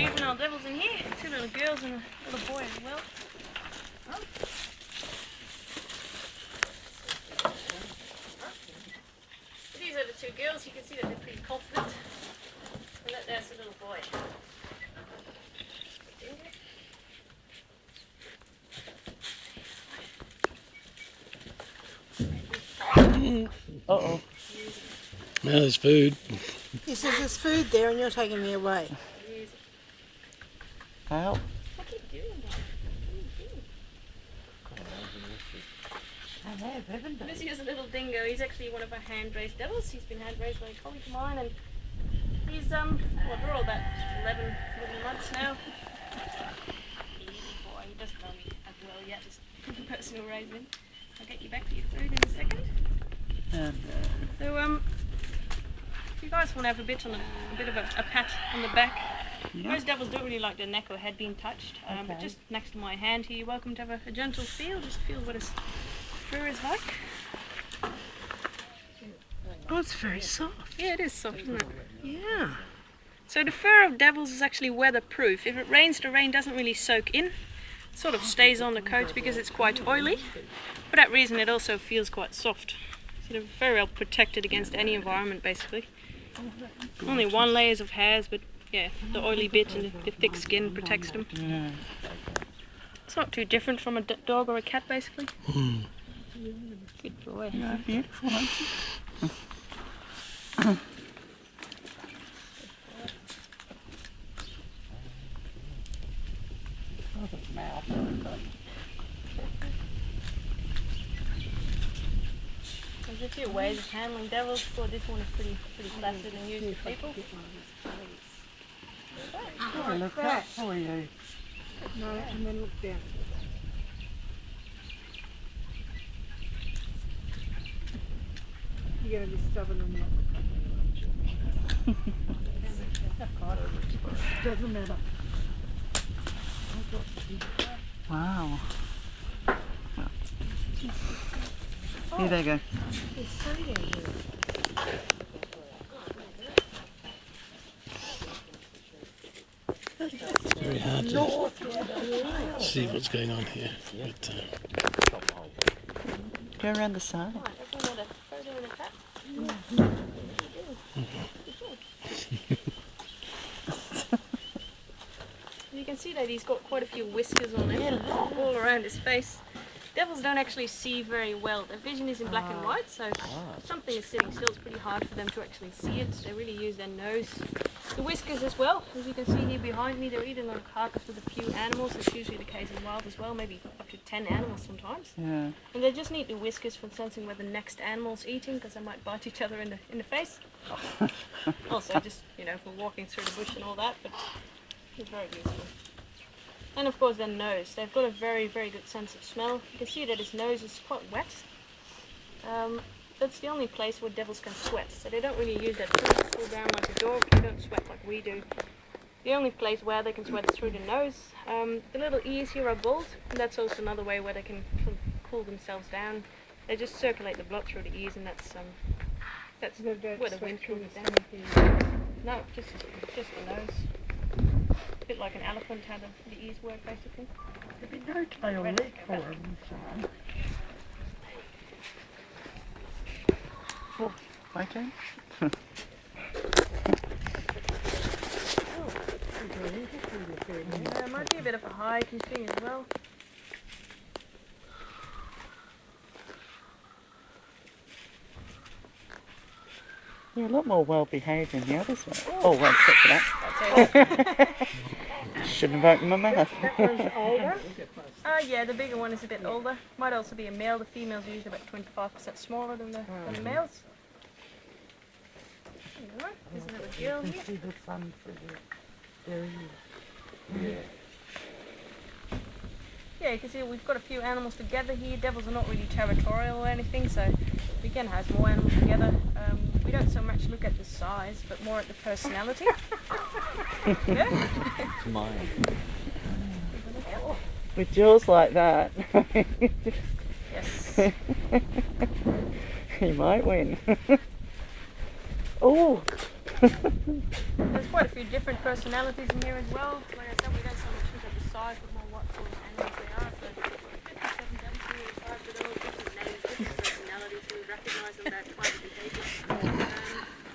juvenile devils in here. 2 little girls and a little boy as well. Oh. These are the 2 girls. You can see that they're pretty confident. And there's the little boy. Uh-oh. Now there's food. He says there's food there and you're taking me away. How? I keep doing that. This is a little dingo. He's actually one of our hand-raised devils. He's been hand-raised by a colleague of mine, and he's well, they're all about 11 months now. Easy boy. He doesn't know me as well yet as the person who raised him. I'll get you back to your food in a second. So if you guys want to have a bit of a pat on the back. Yeah. Most devils don't really like their neck or head being touched, but just next to my hand here, you're welcome to have a gentle feel. Just feel what his fur is like. Oh, it's very soft. Yeah, it is soft, isn't it? Yeah. So the fur of devils is actually weatherproof. If it rains, the rain doesn't really soak in. It sort of stays on the coat because it's quite oily. For that reason, it also feels quite soft. So they're very well protected against any environment, basically. Only 1 layer of hairs, but yeah, the oily bit and the thick skin protects them. Yeah. It's not too different from a dog or a cat, basically. Good boy. Yeah, beautiful, aren't you? There's a few ways of handling devils. Well, this one is pretty placid and used with people. Oh, look out for you. No, and then look down. You're going to be stubborn and not. Doesn't matter. Wow. Here they go. It's so down here. It's very hard to see what's going on here. But, Go around the side. You can see that he's got quite a few whiskers on him, all around his face. Devils don't actually see very well. Their vision is in black and white, so if something is sitting still, it's pretty hard for them to actually see it. They really use their nose. The whiskers as well, as you can see here behind me, they're eating on a carcass with a few animals. It's usually the case in wild as well, maybe up to 10 animals sometimes. Yeah. And they just need the whiskers for sensing where the next animal's eating, because they might bite each other in the face. Also, just, for walking through the bush and all that, but it's very useful. And of course their nose. They've got a very, very good sense of smell. You can see that his nose is quite wet. That's the only place where devils can sweat. So they don't really use their tongue to pull down like a dog. They don't sweat like we do. The only place where they can sweat is through the nose. The little ears here are bald, and that's also another way where they can cool themselves down. They just circulate the blood through the ears, and that's where the wind cools down. No, just the nose. A bit like an elephant, how the ears work, basically. There'd be no tail leg for him, Sean. Oh, okay. Yeah, it might be a bit of a hiking thing as well. You're a lot more well behaved than the others were. Oh, well, except for that. Shouldn't have opened my mouth. That one's older. Yeah, the bigger one is a bit older. Might also be a male. The females are usually about 25% smaller than the males. There you go. There's another girl You here. can see the sun through there. Yeah, you can see we've got a few animals together here. Devils are not really territorial or anything, so we can have more animals together. We don't so much look at the size, but more at the personality. Yeah? Mine. With jaws like that, Yes. he might win. Oh, There's quite a few different personalities in here as well. Like I said, we don't so much look at the size, but more what sort of animals they are. So 57 devils here, 5 of those, different names, different personalities. We recognise them, their type of behaviour.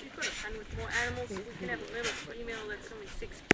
We've got a pen with more animals. We can have a male female that's only 6 kilos.